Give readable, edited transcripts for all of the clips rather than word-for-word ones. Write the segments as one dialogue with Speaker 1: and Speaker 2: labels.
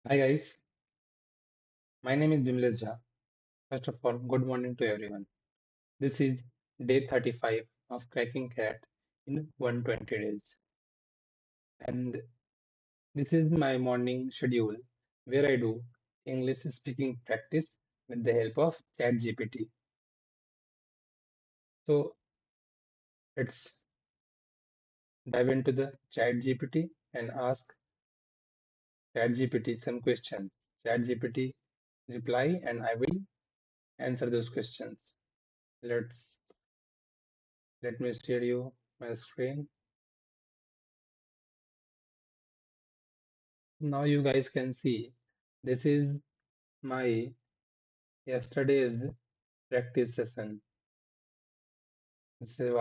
Speaker 1: Hi guys, my name is Bimles Jha. First of all, good morning to everyone. This is day 35 of Cracking Cat in 120 days. And this is my morning schedule where I do English speaking practice with the help of ChatGPT. So let's dive into the ChatGPT and ask ChatGPT some questions. ChatGPT reply and I will answer those questions. Let's let me share you my screen. Now you guys can see this is my yesterday's practice session. This is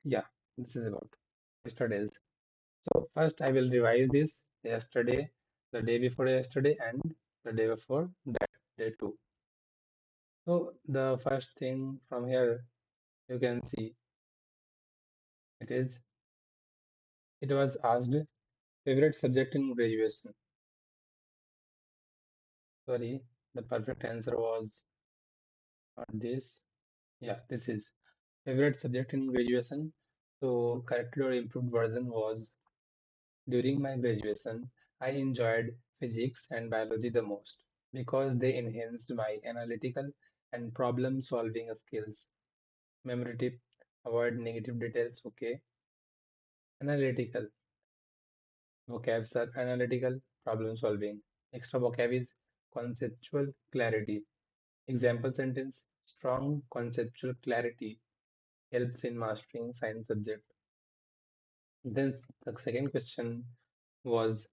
Speaker 1: yeah, this is about yesterday's. So first I will revise this yesterday, the day before yesterday, and the day before that, day two. So the first thing from here you can see it is it was asked favorite subject in graduation. Sorry, the perfect answer was not this. Yeah, this is favorite subject in graduation. So corrected or improved version was during my graduation, I enjoyed physics and biology the most because they enhanced my analytical and problem solving skills. Memory tip, avoid negative details, okay? Analytical, vocabs are analytical, problem solving. Extra vocab is conceptual clarity. Example sentence, strong conceptual clarity helps in mastering science subject. Then the second question was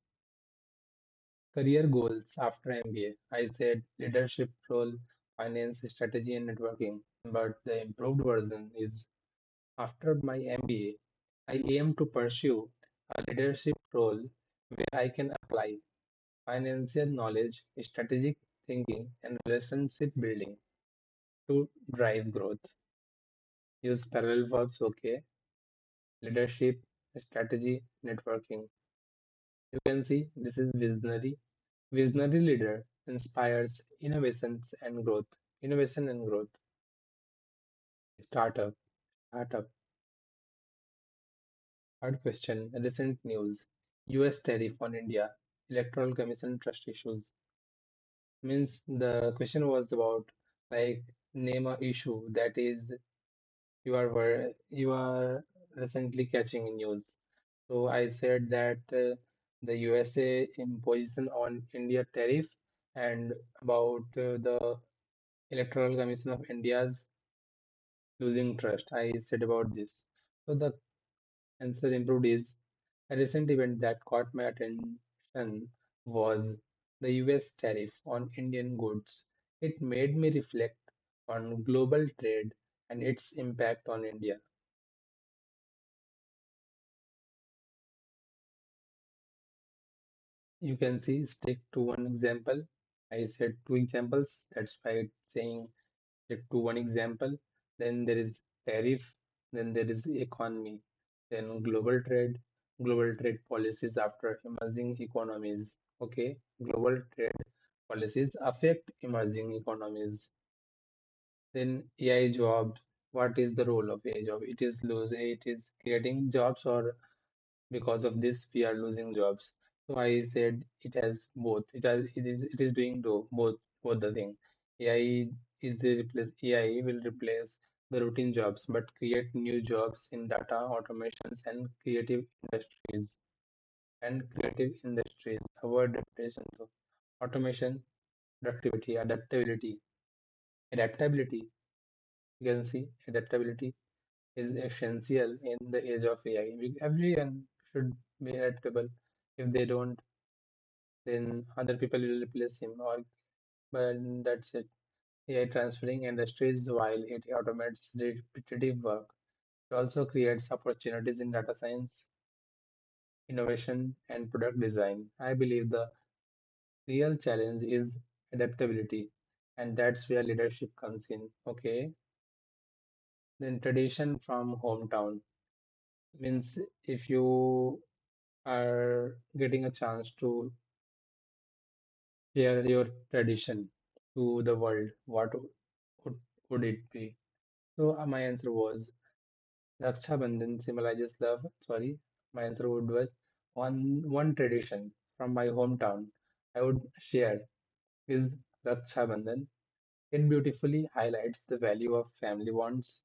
Speaker 1: career goals after MBA. I said leadership role, finance, strategy, and networking. But the improved version is after my MBA, I aim to pursue a leadership role where I can apply financial knowledge, strategic thinking, and relationship building to drive growth. Use parallel verbs, okay? Leadership, strategy, networking. You can see this is visionary. Visionary leader inspires innovations and growth. Innovation and growth. Startup. Startup. Third question. Recent news. US tariff on India. Electoral Commission trust issues. Means the question was about like name a issue that is you are recently catching in news. So I said that the USA imposition on India tariff and about the Electoral Commission of India's losing trust. I said about this. So the answer improved is a recent event that caught my attention was the US tariff on Indian goods. It made me reflect on global trade and its impact on India. You can see stick to one example. I said two examples. That's why it's saying stick to one example. Then there is tariff. Then there is economy. Then global trade policies after emerging economies. Okay, global trade policies affect emerging economies. Then AI jobs. What is the role of AI job? It is losing. It is creating jobs, or because of this we are losing jobs. So I said it has both. It is doing both the thing. AI AI will replace the routine jobs but create new jobs in data automations and creative industries. Avoid repetition. So automation, productivity, adaptability. You can see adaptability is essential in the age of AI. Everyone should be adaptable. If they don't, then other people will replace him. Or but that's it. AI transferring industries while it automates repetitive work. It also creates opportunities in data science, innovation, and product design. I believe the real challenge is adaptability, and that's where leadership comes in. Okay, then tradition from hometown means if you are getting a chance to Share your tradition to the world. What would, would it be? So my answer was Raksha Bandhan symbolizes love. Sorry, my answer would was one tradition from my hometown I would share is Raksha Bandhan. It beautifully highlights the value of family bonds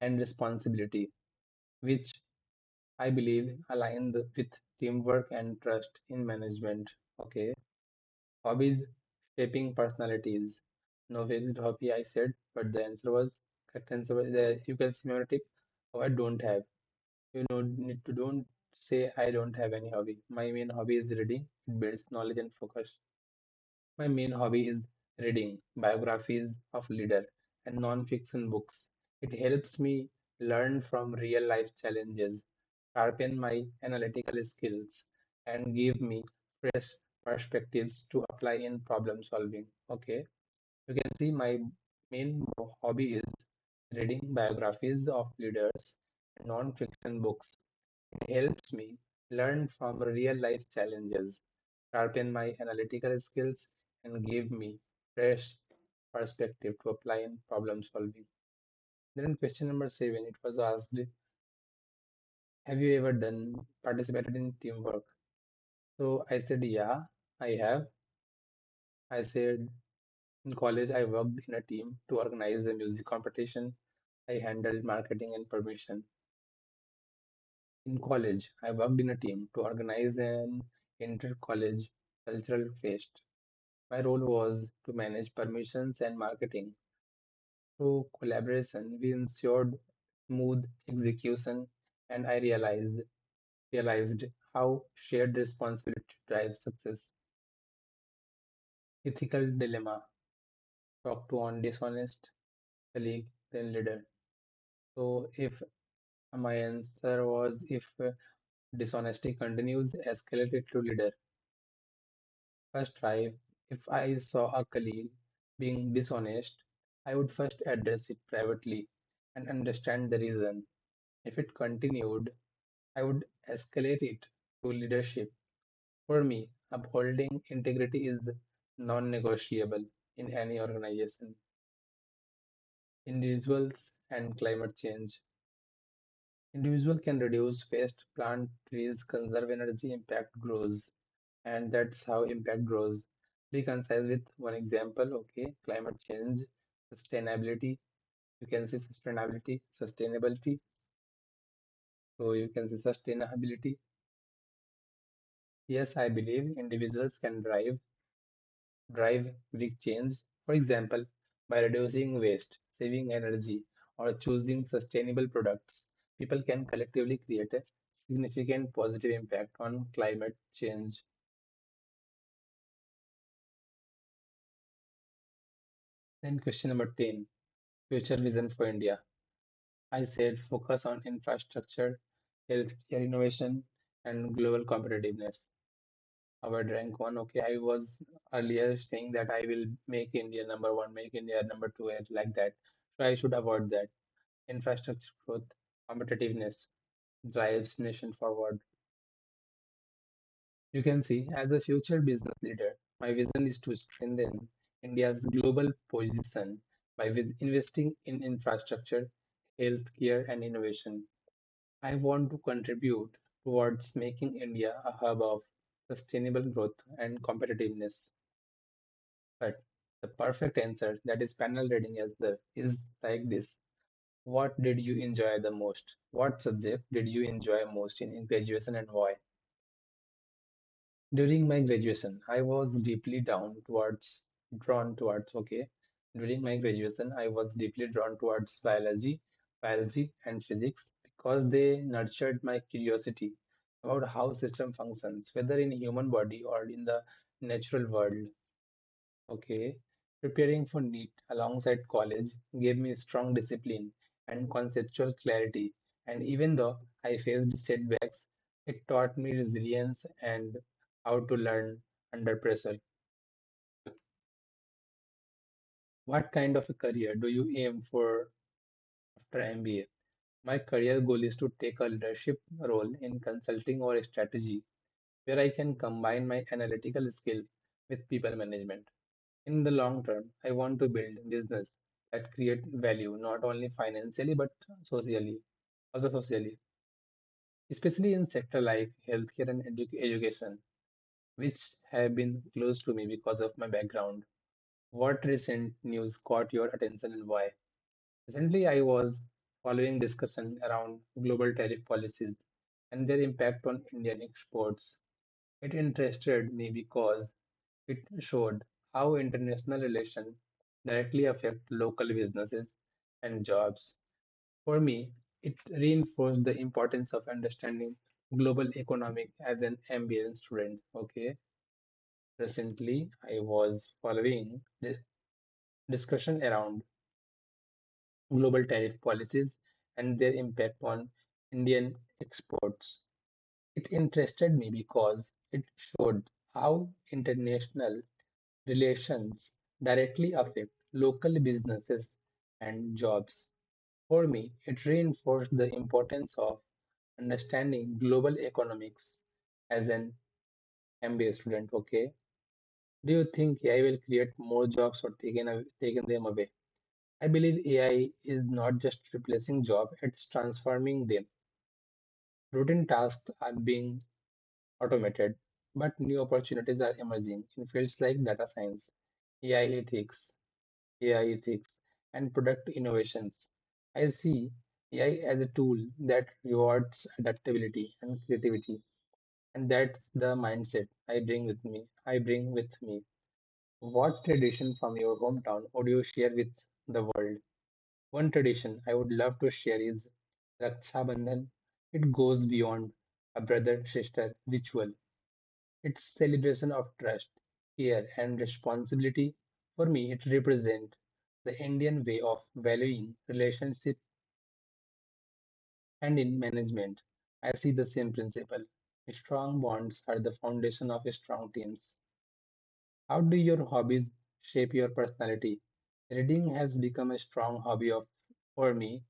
Speaker 1: and responsibility, which I believe align with teamwork and trust in management. Okay, hobbies shaping personalities. No fixed hobby, I said, but the answer was correct answer was you can see my tip. Oh, I don't have. You know, need to don't say I don't have any hobby. My main hobby is reading. It builds knowledge and focus. My main hobby is reading biographies of leaders and non-fiction books. It helps me learn from real life challenges, sharpen my analytical skills, and give me fresh perspectives to apply in problem solving. Okay, you can see my main hobby is reading biographies of leaders and non-fiction books. It helps me learn from real life challenges, sharpen my analytical skills, and give me fresh perspective to apply in problem solving. Then in question number 7, it was asked, have you ever done participated in teamwork? So I said, yeah, I have. I said in college I worked in a team to organize a music competition. I handled marketing and permission. In college, I worked in a team to organize an inter-college cultural fest. My role was to manage permissions and marketing. Through collaboration, we ensured smooth execution, and I realized how shared responsibility drives success. Ethical dilemma: talk to on dishonest colleague, then leader. So, if my answer was if dishonesty continues, escalate it to leader. First try, if I saw a colleague being dishonest, I would first address it privately and understand the reason. If it continued, I would escalate it to leadership. For me, upholding integrity is non-negotiable in any organization. Individuals and climate change. Individual can reduce waste, plant trees, conserve energy, impact grows. And that's how impact grows. Be concise with one example, okay? Climate change, sustainability. You can see sustainability, sustainability. So you can see sustainability. Yes, I believe individuals can drive big change. For example, by reducing waste, saving energy, or choosing sustainable products, people can collectively create a significant positive impact on climate change. Then question number 10, future vision for India. I said focus on infrastructure, healthcare innovation, and global competitiveness. Avoid rank one. Okay, I was earlier saying that I will make India number one, make India number two, and like that. So I should avoid that. Infrastructure growth, competitiveness drives nation forward. You can see, as a future business leader, my vision is to strengthen India's global position by investing in infrastructure, healthcare, and innovation. I want to contribute towards making India a hub of sustainable growth and competitiveness. But the perfect answer, that is panel reading as the is like this. What did you enjoy the most? What subject did you enjoy most in graduation and why? During my graduation, I was deeply drawn towards, okay. During my graduation, I was deeply drawn towards biology and physics because they nurtured my curiosity about how system functions, whether in human body or in the natural world. Okay, preparing for NEET alongside college gave me strong discipline and conceptual clarity. And even though I faced setbacks, it taught me resilience and how to learn under pressure. What kind of a career do you aim for after MBA? My career goal is to take a leadership role in consulting or strategy, where I can combine my analytical skill with people management. In the long term, I want to build business that create value not only financially but socially, also socially, especially in sector like healthcare and education, which have been close to me because of my background. What recent news caught your attention and why? Recently, I was following discussion around global tariff policies and their impact on Indian exports. It interested me because it showed how international relations directly affect local businesses and jobs. For me, it reinforced the importance of understanding global economic as an MBA student. Okay, recently I was following the discussion around global tariff policies and their impact on Indian exports. It interested me because it showed how international relations directly affect local businesses and jobs. For me, it reinforced the importance of understanding global economics as an MBA student. Okay, do you think AI will create more jobs or taken them away? I believe AI is not just replacing jobs; it's transforming them. Routine tasks are being automated, but new opportunities are emerging in fields like data science, AI ethics, AI ethics, and product innovations. I see AI as a tool that rewards adaptability and creativity, and that's the mindset I bring with me. What tradition from your hometown would you share with the world? One tradition I would love to share is Raksha Bandhan. It goes beyond a brother-sister ritual. It's celebration of trust, care, and responsibility. For me, it represents the Indian way of valuing relationship, and in management, I see the same principle. Strong bonds are the foundation of strong teams. How do your hobbies shape your personality? Reading has become a strong hobby of for me.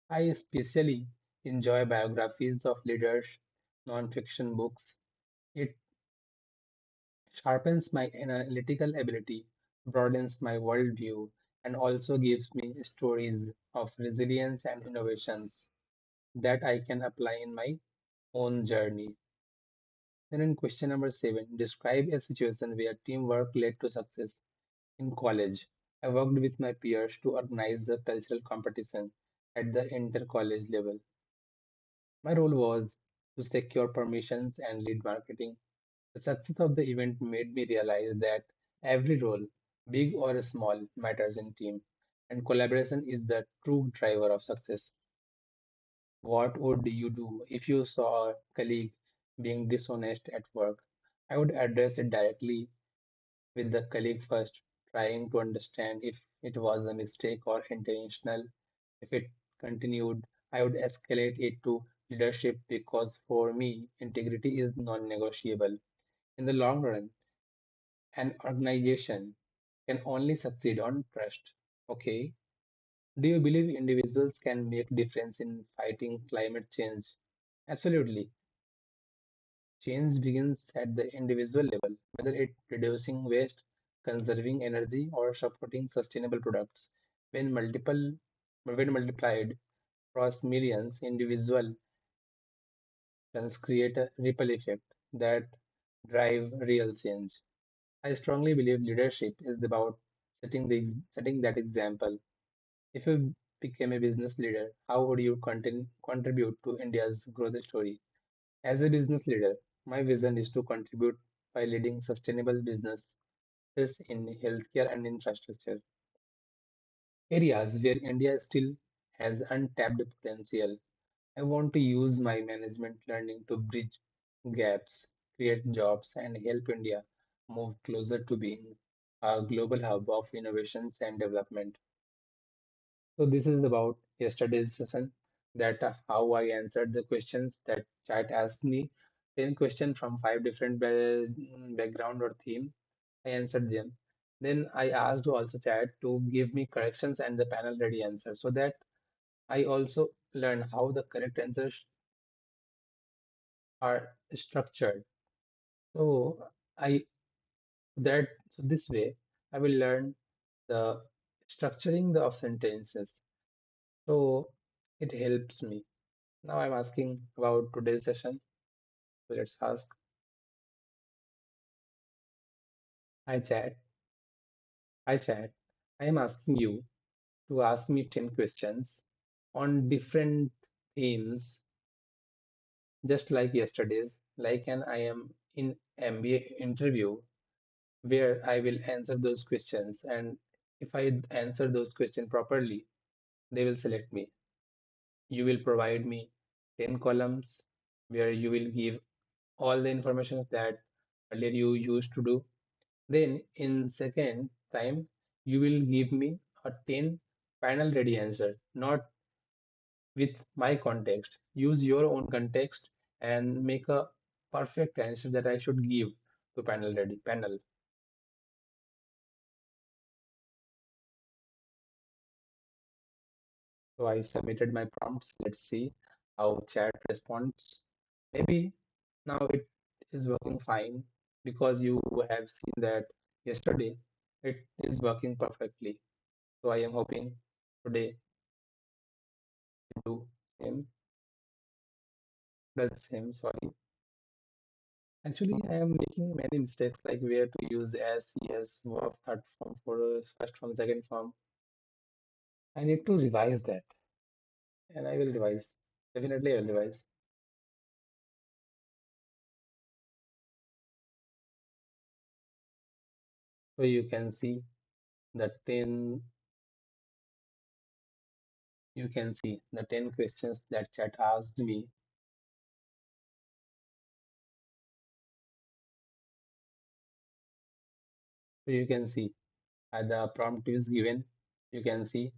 Speaker 1: I especially enjoy biographies of leaders, non-fiction books. It sharpens my analytical ability, broadens my worldview, and also gives me stories of resilience and innovations that I can apply in my own journey. Then, in question number 7, describe a situation where teamwork led to success. In college, I worked with my peers to organize the cultural competition at the inter college level. My role was to secure permissions and lead marketing. The success of the event made me realize that every role, big or small, matters in team, and collaboration is the true driver of success. What would you do if you saw a colleague being dishonest at work? I would address it directly with the colleague first, trying to understand if it was a mistake or intentional. If it continued, I would escalate it to leadership because for me, integrity is non negotiable. In the long run, an organization can only succeed on trust. Okay. Do you believe individuals can make difference in fighting climate change? Absolutely. Change begins at the individual level, whether it's reducing waste, conserving energy, or supporting sustainable products. When multiplied across millions, individual can create a ripple effect that drive real change. I strongly believe leadership is about setting that example. If you became a business leader, how would you contribute to India's growth story? As a business leader, my vision is to contribute by leading sustainable businesses in healthcare and infrastructure, areas where India still has untapped potential. I want to use my management learning to bridge gaps, create jobs, and help India move closer to being a global hub of innovations and development. So this is about yesterday's session that how I answered the questions that chat asked me. 10 questions from 5 different background or theme. I answered them. Then I asked also chat to give me corrections and the panel ready answer so that I also learn how the correct answers are structured. So I so this way I will learn the structuring of sentences. So it helps me. Now I'm asking about today's session. So let's ask. Hi chat. Hi chat. I am asking you to ask me 10 questions on different themes, just like yesterday's, like an I am in MBA interview where I will answer those questions. And if I answer those questions properly, they will select me. You will provide me 10 columns where you will give all the information that earlier you used to do. Then in second time, you will give me a 10 panel ready answer, not with my context. Use your own context and make a perfect answer that I should give to panel ready panel. So I submitted my prompts. Let's see how chat responds. Maybe now it is working fine because you have seen that yesterday it is working perfectly. So I am hoping today to do same, does same, sorry. Actually, I am making many mistakes like where to use as, yes, verb, third form, for first form, second form. I need to revise that and I will revise. Definitely I will revise. So you can see the 10 you can see the 10 questions that chat asked me. So you can see the prompt is given. You can see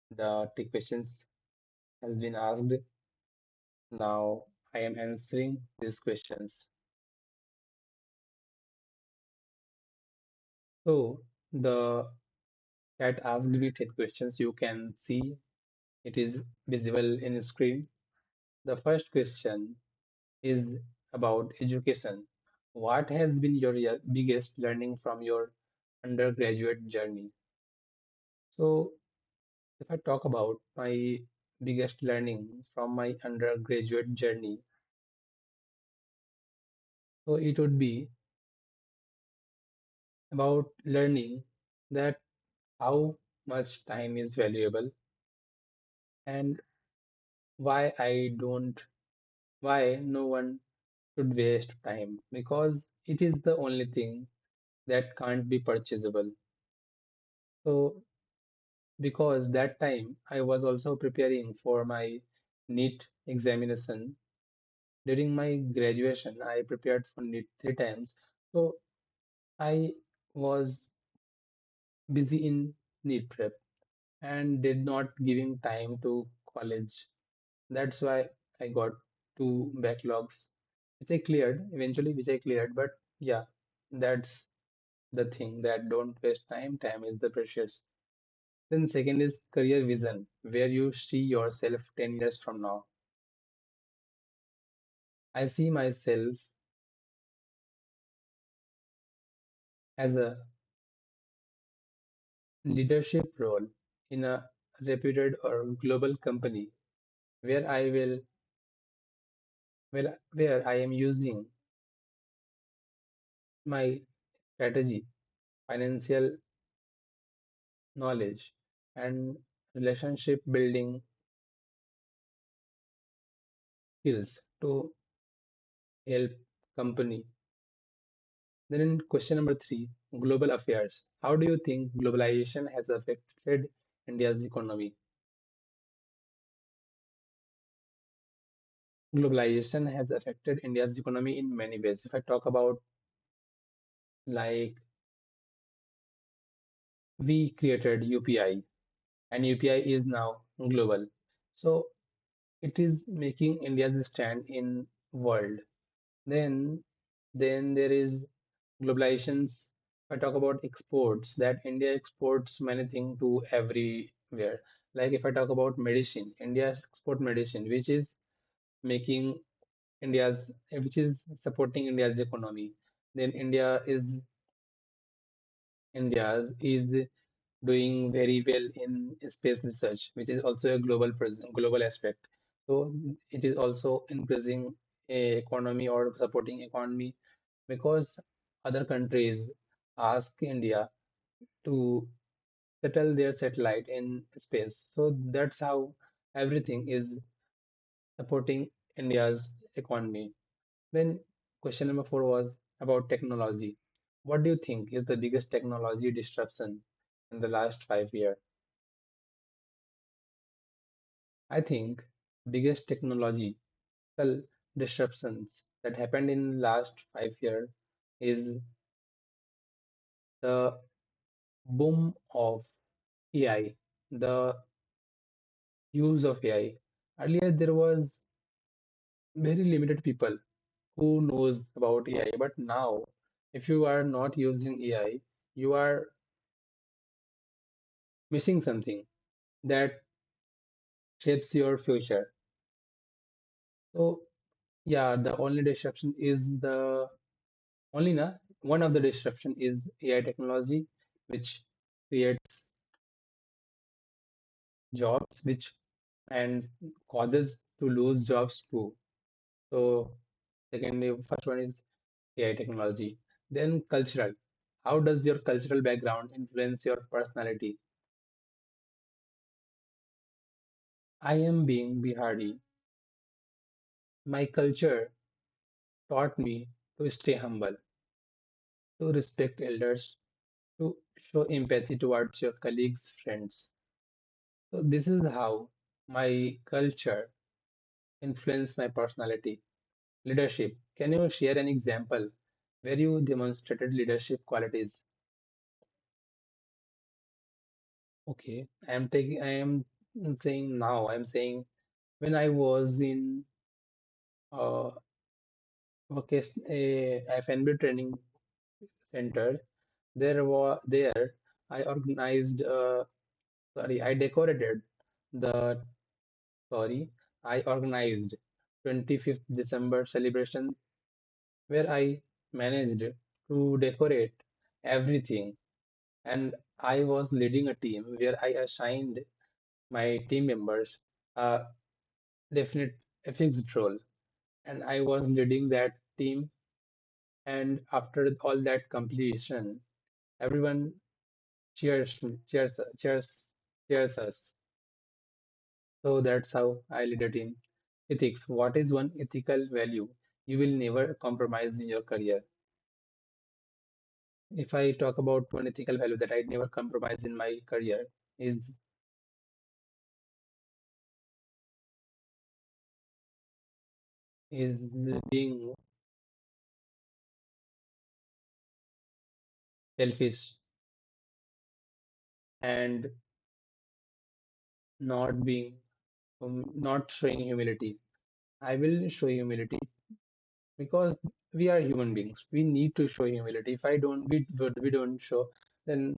Speaker 1: the 10 questions has been asked. Now I am answering these questions. So the chat asked me 10 questions. You can see it is visible in screen. The first question is about education. What has been your biggest learning from your undergraduate journey? So if I talk about my biggest learning from my undergraduate journey, so it would be about learning that how much time is valuable and why I don't, why no one should waste time because it is the only thing that can't be purchasable. So, because that time I was also preparing for my NEET examination. During my graduation, I prepared for NEET 3 times. So, I was busy in NEET prep and did not giving time to college. That's why I got two backlogs, which I cleared eventually, which I cleared. But yeah, that's the thing that don't waste time. Time is the precious. Then second is career vision, where you see yourself 10 years from now. I see myself as a leadership role in a reputed or global company where I will where I am using my strategy, financial knowledge, and relationship building skills to help company. Then in question number three, global affairs. How do you think globalization has affected India's economy? Globalization has affected India's economy in many ways. If I talk about like we created UPI and UPI is now global. So it is making India's stand in world. Then then there is globalizations. If I talk about exports, that India exports many things to everywhere. Like if I talk about medicine, India export medicine, which is making which is supporting India's economy. then India's is doing very well in space research, which is also a global aspect. So it is also increasing a economy or supporting economy because other countries ask India to settle their satellite in space. So that's how everything is supporting India's economy. Then question number four was about technology. What do you think is the biggest technology disruption in the last 5 years? I think biggest technological disruptions that happened in last 5 years is the boom of AI, the use of AI. Earlier there was very limited people who knows about AI, but now if you are not using AI, you are missing something that shapes your future. So yeah, the only disruption is the only na one of the disruption is AI technology, which creates jobs, which and causes to lose jobs too. So secondly, first one is AI technology. Then cultural. How does your cultural background influence your personality? I am being Bihari. My culture taught me to stay humble, to respect elders, to show empathy towards your colleagues, friends. So this is how my culture influenced my personality. Leadership. Can you share an example where you demonstrated leadership qualities? Okay, I'm saying when I was in uh a FNB training center, there I organized sorry, I decorated the sorry, I organized 25th December celebration where I managed to decorate everything, and I was leading a team where I assigned my team members a definite a fixed role, and I was leading that team. And after all that completion, everyone cheers us. So that's how I lead a team. Ethics. What is one ethical value you will never compromise in your career? If I talk about one ethical value that I never compromise in my career is being selfish and not showing humility. I will show humility because we are human beings. We need to show humility. If I don't, we don't show, then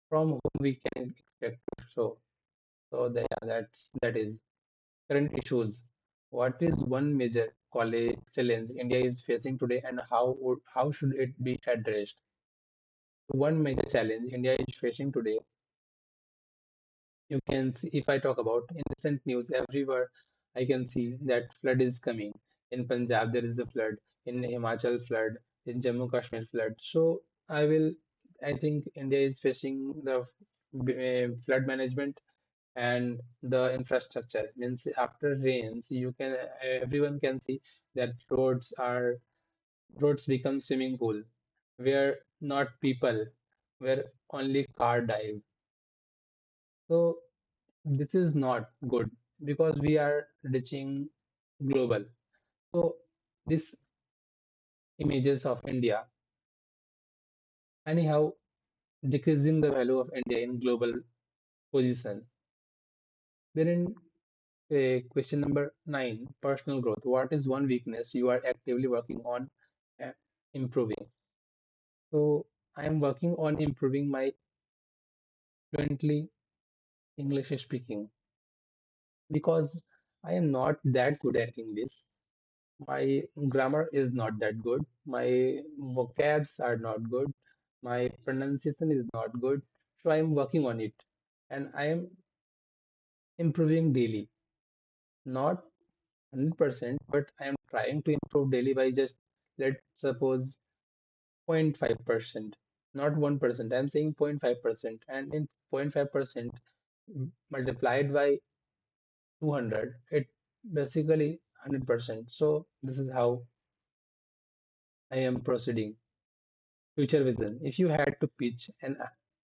Speaker 1: from whom we can expect to show. So that is current issues. What is one major college challenge India is facing today, and how should it be addressed? One major challenge India is facing today, you can see if I talk about in recent news everywhere, I can see that flood is coming. In Punjab, there is a flood. In Himachal, flood. In Jammu Kashmir, flood. So I think India is facing the flood management and the infrastructure. Means after rains, everyone can see that roads become swimming pool, where not people, where only car dive. So this is not good because we are reaching global. So this images of India anyhow decreasing the value of India in global position. Then in question number nine, personal growth. What is one weakness you are actively working on uh, improving? So I am working on improving my fluently English speaking because I am not that good at English. My grammar is not that good. My vocabs are not good. My pronunciation is not good. So I am working on it and I am improving daily. Not 100%, but I am trying to improve daily by just, let's suppose, 0.5%, not 1%. I'm saying 0.5%. And in 0.5% multiplied by 200, it basically 100%. So this is how I am proceeding. Future vision. If you had to pitch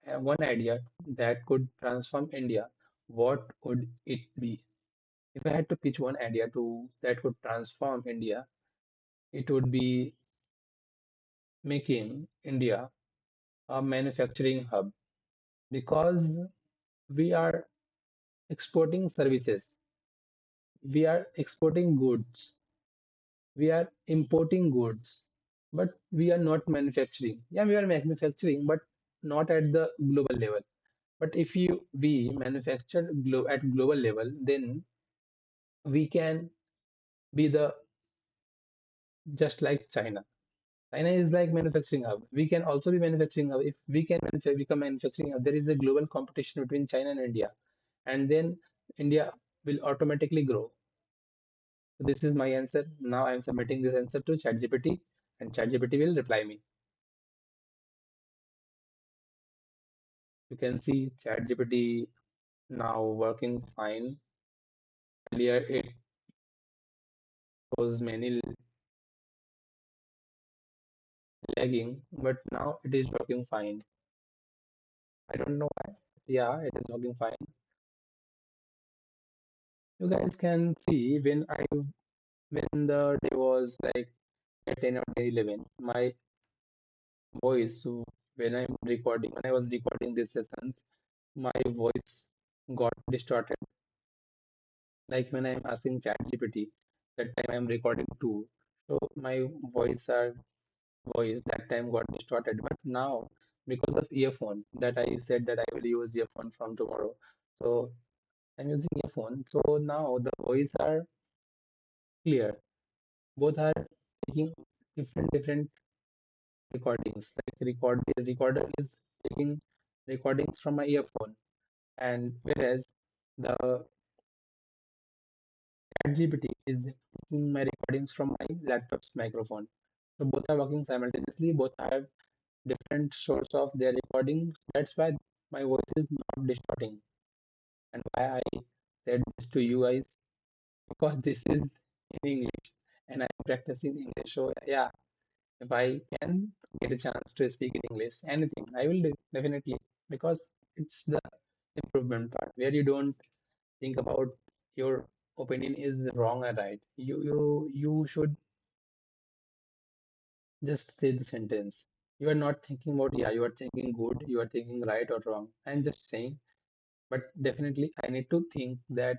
Speaker 1: one idea that could transform India, what would it be? If I had to pitch one idea to that could transform India, it would be making India a manufacturing hub because we are exporting services, we are exporting goods, we are importing goods, but we are not manufacturing. Yeah, we are manufacturing, but not at the global level. But if we manufacture at global level, then we can be the just like China. China is like manufacturing hub. We can also be manufacturing hub. If we can become manufacturing hub, there is a global competition between China and India, and then India will automatically grow. So this is my answer. Now I am submitting this answer to ChatGPT, and ChatGPT will reply me. You can see ChatGPT now working fine. Earlier it was many lagging, but now it is working fine. I don't know why. Yeah, it is working fine. You guys can see when the day was like at 10 or 11, my voice, so when I was recording these sessions, my voice got distorted. Like when I'm asking ChatGPT, that time I'm recording too. So my voice that time got distorted. But now, because of earphone, that I said that I will use earphone from tomorrow. So I'm using earphone. So now the voice are clear. Both are taking different recordings. Like the recorder is taking recordings from my earphone, and whereas the ChatGPT is taking my recordings from my laptop's microphone. So both are working simultaneously. Both have different source of their recording. That's why my voice is not distorting. And why I said this to you guys, because this is in English and I'm practicing English. So yeah, if I can get a chance to speak in English, anything, I will do definitely because it's the improvement part where you don't think about your opinion is wrong or right. You should just say the sentence. You are not thinking about, yeah, you are thinking good, you are thinking right or wrong. I'm just saying, but definitely I need to think that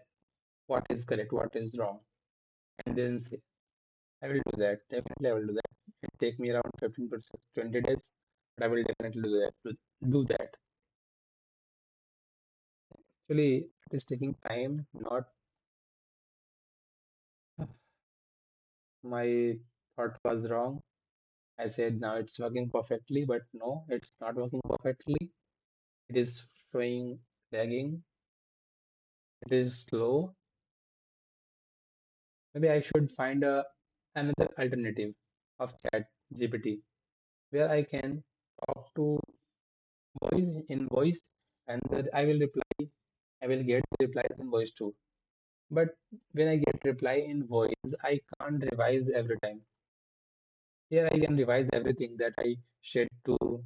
Speaker 1: what is correct, what is wrong, and then say, I will do that. Definitely, I will do that. It take me around 15 to 20 days, but I will definitely do that. Do that. Actually, it is taking time. Not my thought was wrong. I said now it's working perfectly, but no, it's not working perfectly. It is showing lagging. It is slow. Maybe I should find another alternative of Chat GPT where I can talk to voice and that I will reply. I will get replies in voice too. But when I get reply in voice, I can't revise every time. Here I can revise everything that I shared to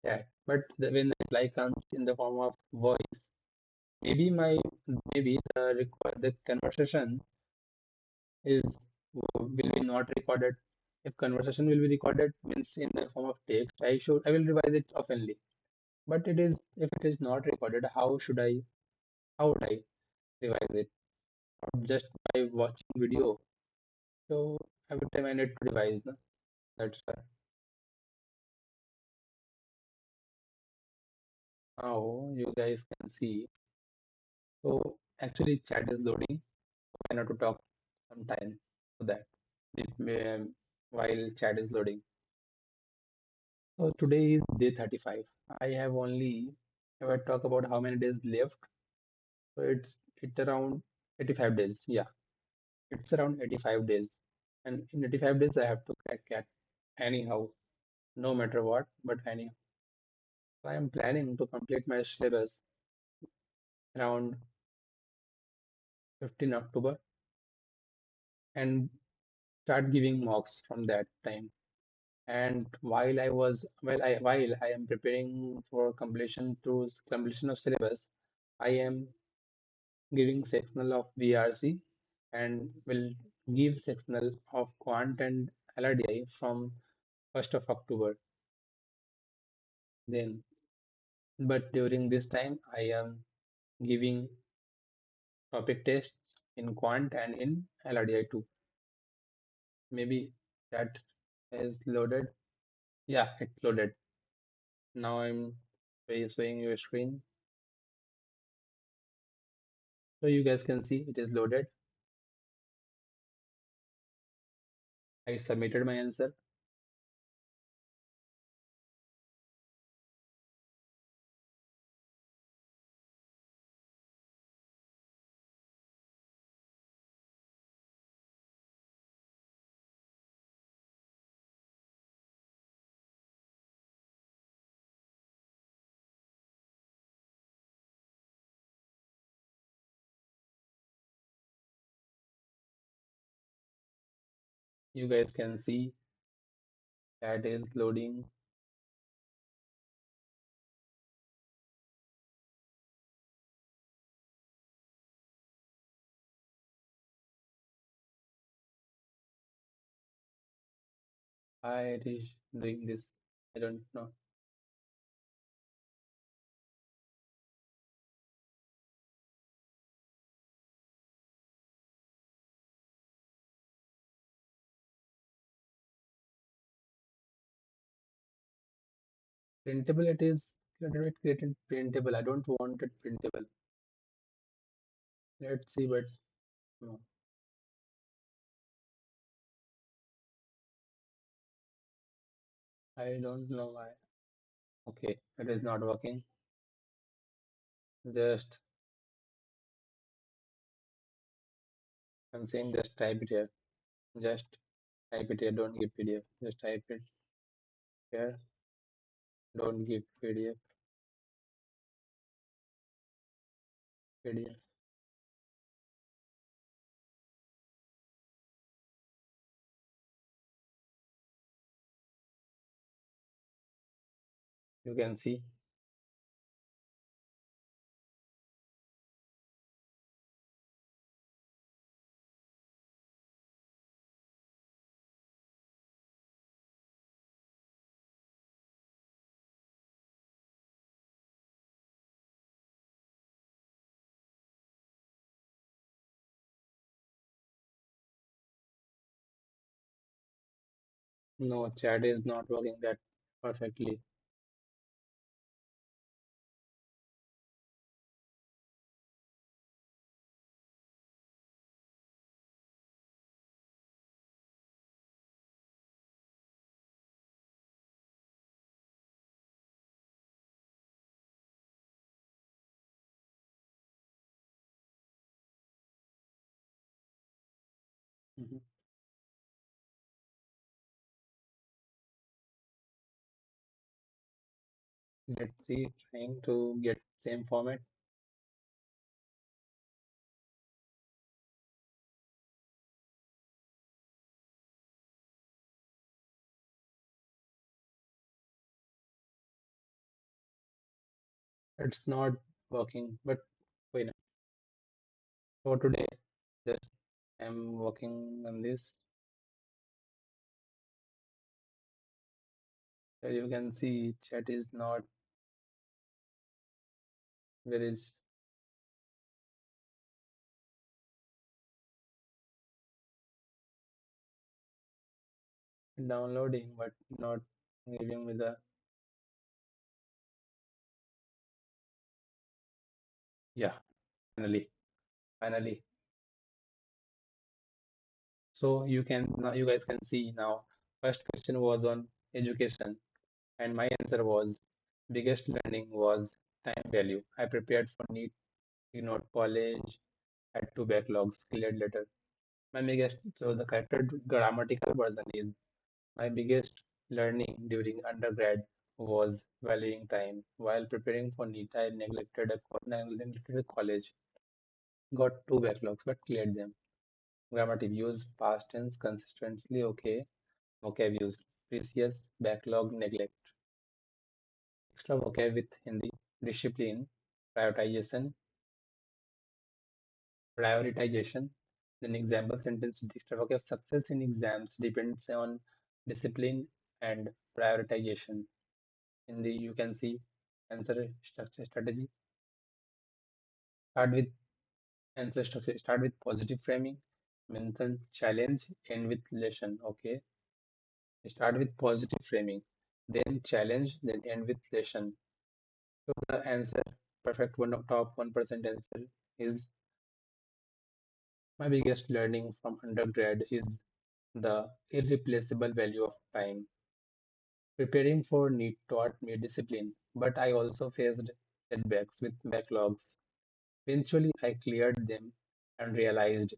Speaker 1: chat. But when the reply comes in the form of voice, maybe my maybe the conversation is will be not recorded. If conversation will be recorded means in the form of text, I will revise it oftenly. But it is if it is not recorded, how would I revise it? Not just by watching video. So every time I need to revise. No? That's why. Now you guys can see. So actually chat is loading. I need to talk sometime. so that while chat is loading. So today is day 35. I have only, if I talk about how many days left, so it's around 85 days. Yeah, it's around 85 days. And in 85 days, I have to crack cat anyhow, no matter what, but anyhow. So I am planning to complete my syllabus around 15 October and start giving mocks from that time. And while I am preparing for completion of syllabus, I am giving sectional of VRC and will give sectional of Quant and LRDI from 1st of October. Then, but during this time, I am giving topic tests in Quant and in LRDI too. Maybe that is loaded. Yeah, it's loaded. Now I'm showing you a screen so you guys can see it is loaded. I submitted my answer. You guys can see that is loading. Why it is doing this? I don't know. Printable it is. Let it created printable. I don't want it printable. Let's see, but no. I don't know why. Okay, it is not working. Just I'm saying just type it here. Just type it here. Don't give PDF. Just type it here. Don't give PDF. PDF. You can see. No, chat is not working that perfectly. Mhm. Let's see, trying to get same format. It's not working, but wait. For today, just I'm working on this. So you can see chat is not very downloading, but not giving me the yeah. Finally, finally. So you can now you guys can see now. First question was on education, and my answer was biggest learning was time value. I prepared for NEET, ignored college, had two backlogs, cleared later. My biggest so the correct grammatical version is my biggest learning during undergrad was valuing time. While preparing for NEET, I neglected a college, got two backlogs, but cleared them. Grammatic use past tense consistently, okay. Vocab used precious, backlog, neglect. Extra vocab with Hindi, discipline, prioritization, prioritization. Then example sentence with extra vocab, success in exams depends on discipline and prioritization. In the you can see answer structure strategy. Start with answer structure. Start with positive framing. Mention challenge. End with lesson. Okay. Start with positive framing. Then challenge. Then end with lesson. So the answer, perfect one of top 1% answer is my biggest learning from undergrad is the irreplaceable value of time. Preparing for NEET taught me discipline, but I also faced setbacks with backlogs. Eventually, I cleared them and realized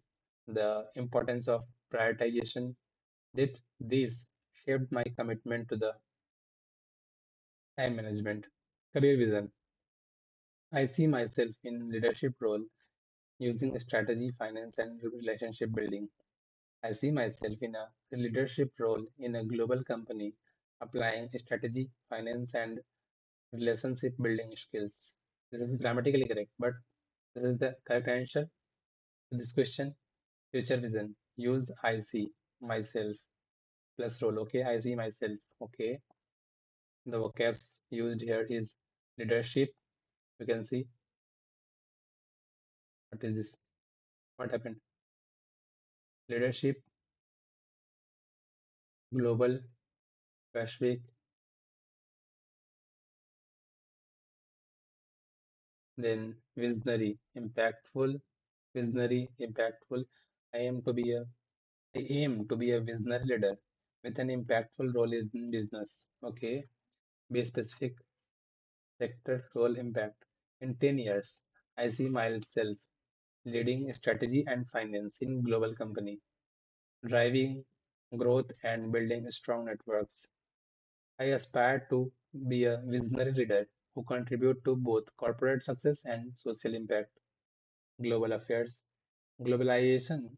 Speaker 1: the importance of prioritization. That this shaped my commitment to the time management. Career vision. I see myself in leadership role using strategy, finance, and relationship building. I see myself in a leadership role in a global company, applying strategy, finance, and relationship building skills. This is grammatically correct, but this is the correct answer to this question. Future vision. Use I see myself plus role. Okay, I see myself. Okay, the vocabs used here is leadership. You can see what is this? What happened? Leadership, global, Pacific, then visionary, impactful. I am to be a, I aim to be a visionary leader with an impactful role in business. Okay, be specific, sector, role, impact. In 10 years, I see myself leading strategy and finance in global company, driving growth and building strong networks. I aspire to be a visionary leader who contribute to both corporate success and social impact. Global affairs, globalization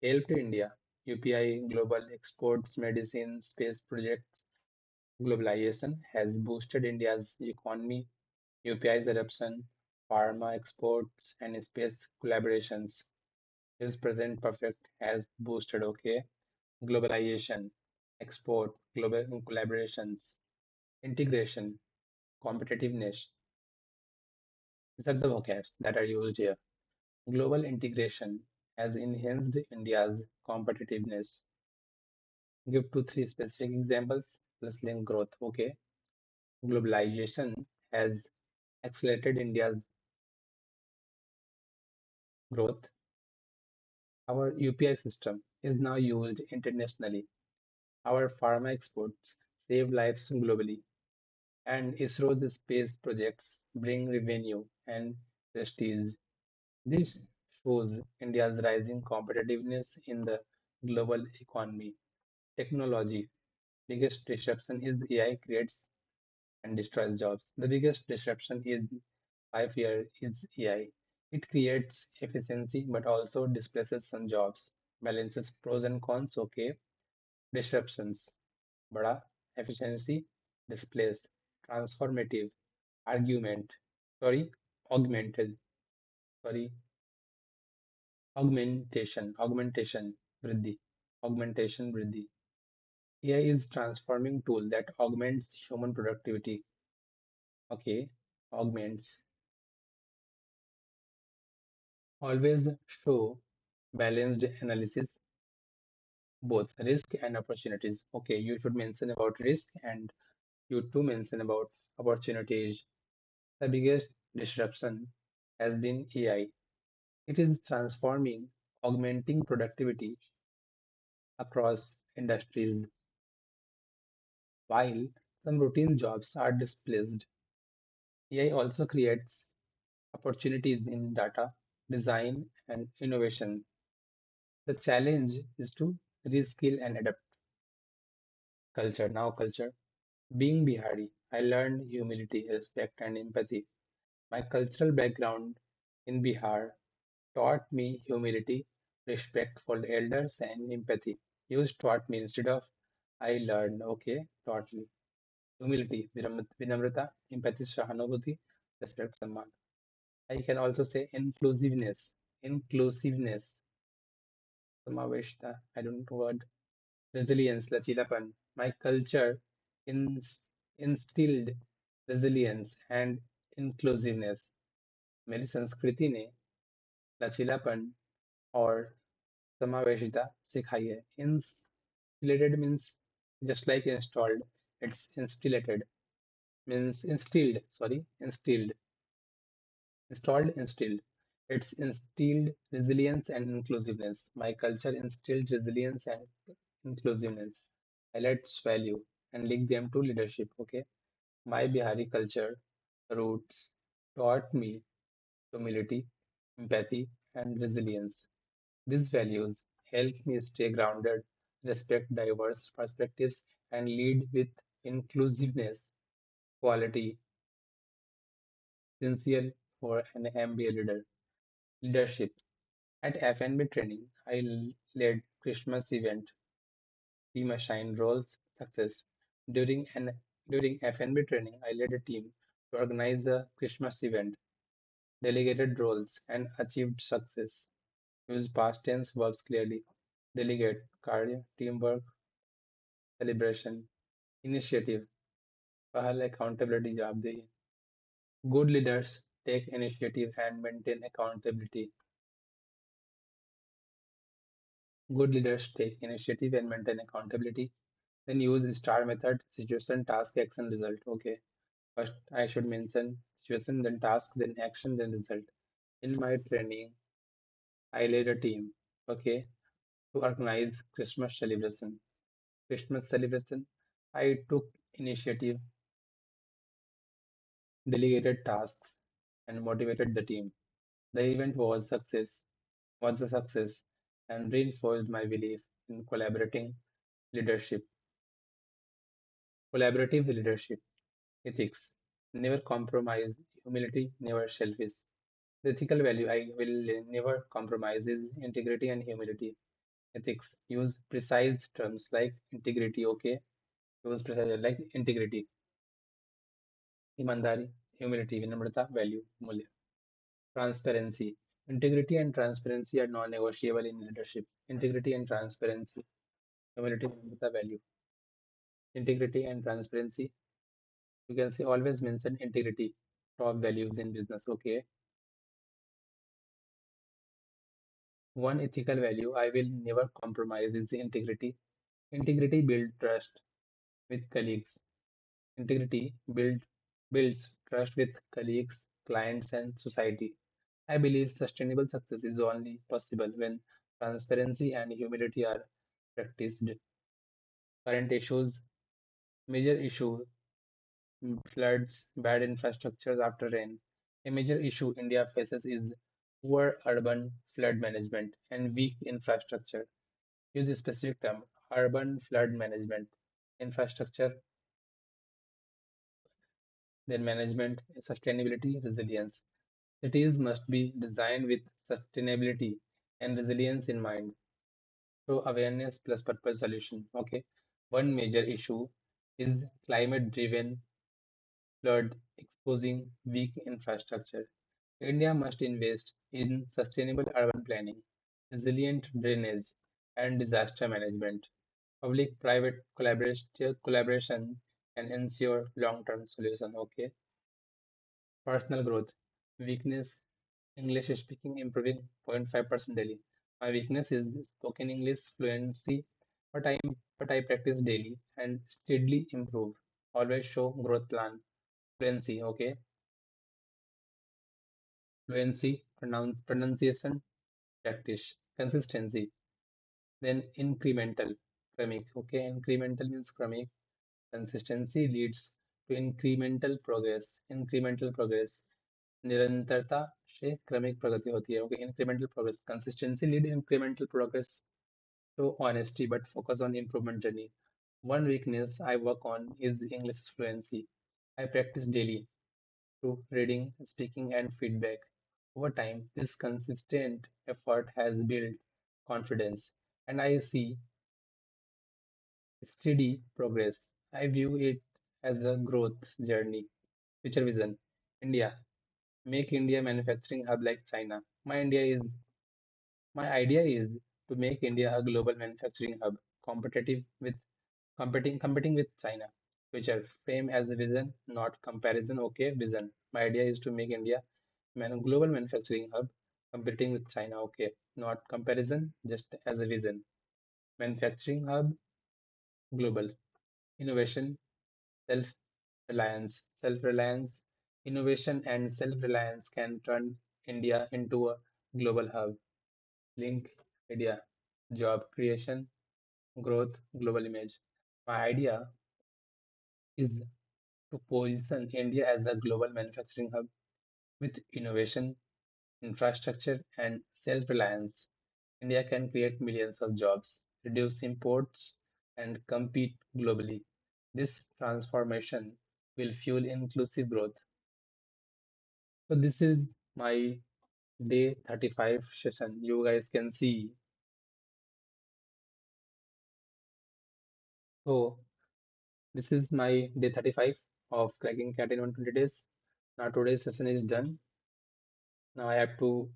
Speaker 1: helped India. UPI, global exports, medicine, space projects. Globalization has boosted India's economy. UPI's adoption, pharma exports, and space collaborations. This present perfect has boosted, okay? Globalization, export, global collaborations, integration, competitiveness. These are the vocabs that are used here. Global integration has enhanced India's competitiveness. Give two, three specific examples plus link growth. Okay. Globalization has accelerated India's growth. Our UPI system is now used internationally. Our pharma exports save lives globally. And ISRO's space projects bring revenue and prestige. This shows India's rising competitiveness in the global economy. Technology. Biggest disruption is AI creates and destroys jobs. The biggest disruption in 5 years is AI. It creates efficiency but also displaces some jobs. Balances pros and cons. Okay. Disruptions. Bada efficiency displace. Transformative argument. Sorry, augmented. Sorry, augmentation, vriddhi, augmentation, vriddhi. AI is transforming tool that augments human productivity. Okay, augments. Always show balanced analysis, both risk and opportunities. Okay, you should mention about risk and you too mention about opportunities. The biggest disruption has been AI. It is transforming, augmenting productivity across industries. While some routine jobs are displaced, AI also creates opportunities in data, design, and innovation. The challenge is to reskill and adapt. Culture. Now, culture. Being Bihari, I learned humility, respect, and empathy. My cultural background in Bihar taught me humility, respect for the elders, and empathy. Use taught me instead of I learned, okay, taught me. Humility, vinamrata, empathy, sahanubhuti, respect, samman. I can also say inclusiveness, samaveshta, I don't know word, resilience, lachilapan. My culture ins instilled resilience and inclusiveness. मेरी संस्कृति ने लचीलापन और समावेशिता सिखाई है. Instillated means just like installed. It's instillated means instilled. Sorry, instilled. Installed, instilled. It's instilled resilience and inclusiveness. My culture instilled resilience and inclusiveness. Highlights value and link them to leadership. Okay. My Bihari culture roots taught me humility, empathy, and resilience. These values help me stay grounded, respect diverse perspectives, and lead with inclusiveness, quality, sincere for an MBA leader. Leadership. At FNB training, led Christmas event, team assigned roles, success. During an during FNB training, I led a team to organize a Christmas event, delegated roles, and achieved success. Use past tense verbs clearly. Delegate, कार्य, teamwork, celebration, initiative, पहल accountability जवाबदेही. Good leaders take initiative and maintain accountability. Good leaders take initiative and maintain accountability. Then use STAR method, situation, task, action, result. Okay. First, I should mention situation, then task, then action, then result. In my training, I led a team, okay, to organize Christmas celebration. Christmas celebration, I took initiative, delegated tasks, and motivated the team. The event was a success, and reinforced my belief in leadership, collaborative leadership, ethics. Never compromise, humility, never selfish. The ethical value I will never compromise is integrity and humility. Ethics. Use precise terms like integrity, okay? Use precise like integrity, ईमानदारी, humility, विनम्रता, value, मूल्य. Transparency. Integrity and transparency are non-negotiable in leadership. Integrity and transparency, humility, vinamrata, value. Integrity and transparency. You can say always mention integrity, top values in business. Okay. One ethical value I will never compromise is integrity. Integrity builds trust with colleagues. Integrity builds trust with colleagues, clients, and society. I believe sustainable success is only possible when transparency and humility are practiced. Current issues, major issue, floods, bad infrastructures after rain. A major issue India faces is poor urban flood management and weak infrastructure. Use a specific term, urban flood management, infrastructure, then management, sustainability, resilience. Cities must be designed with sustainability and resilience in mind. So awareness plus purpose solution. Okay. One major issue is climate driven flood exposing weak infrastructure. India must invest in sustainable urban planning, resilient drainage, and disaster management. Public-private collaboration can ensure long-term solution. Okay. Personal growth. Weakness. English speaking improving 0.5% daily. My weakness is spoken English fluency, but I practice daily and steadily improve. Always show growth plan. Fluency, okay. Fluency, pronunciation, practice. Consistency. Then incremental, chronic. Okay, incremental means chronic. Consistency leads to incremental progress. Incremental progress. निरंतरता से क्रमिक प्रगति होती है. Okay, incremental progress. Consistency lead incremental progress. So honesty, but focus on improvement journey. One weakness I work on is English fluency. I practice daily through reading, speaking, and feedback. Over time, this consistent effort has built confidence, and I see steady progress. I view it as a growth journey. Future vision India. Make India manufacturing hub like China. My idea is to make India a global manufacturing hub, competitive with competing with China. Future frame as a vision, not comparison. Okay, vision. My idea is to make India global manufacturing hub, competing with China. Okay, not comparison, just as a vision. Manufacturing hub, global. Innovation, self-reliance. Self-reliance, innovation, and self-reliance can turn India into a global hub. Link India, job creation, growth, global image. My idea is to position India as a global manufacturing hub with innovation, infrastructure, and self reliance. India can create millions of jobs, reduce imports, and compete globally. This transformation will fuel inclusive growth. So, this is my day 35 session. You guys can see. So, this is my day 35 of cracking cat in 120 days. Now, today's session is done. Now, I have to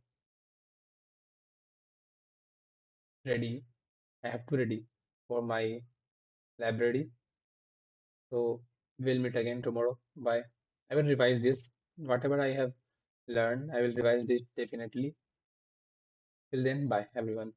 Speaker 1: ready. I have to ready for my library. So we'll meet again tomorrow. Bye. I will revise this. Whatever I have learned, I will revise this definitely. Till then, bye everyone.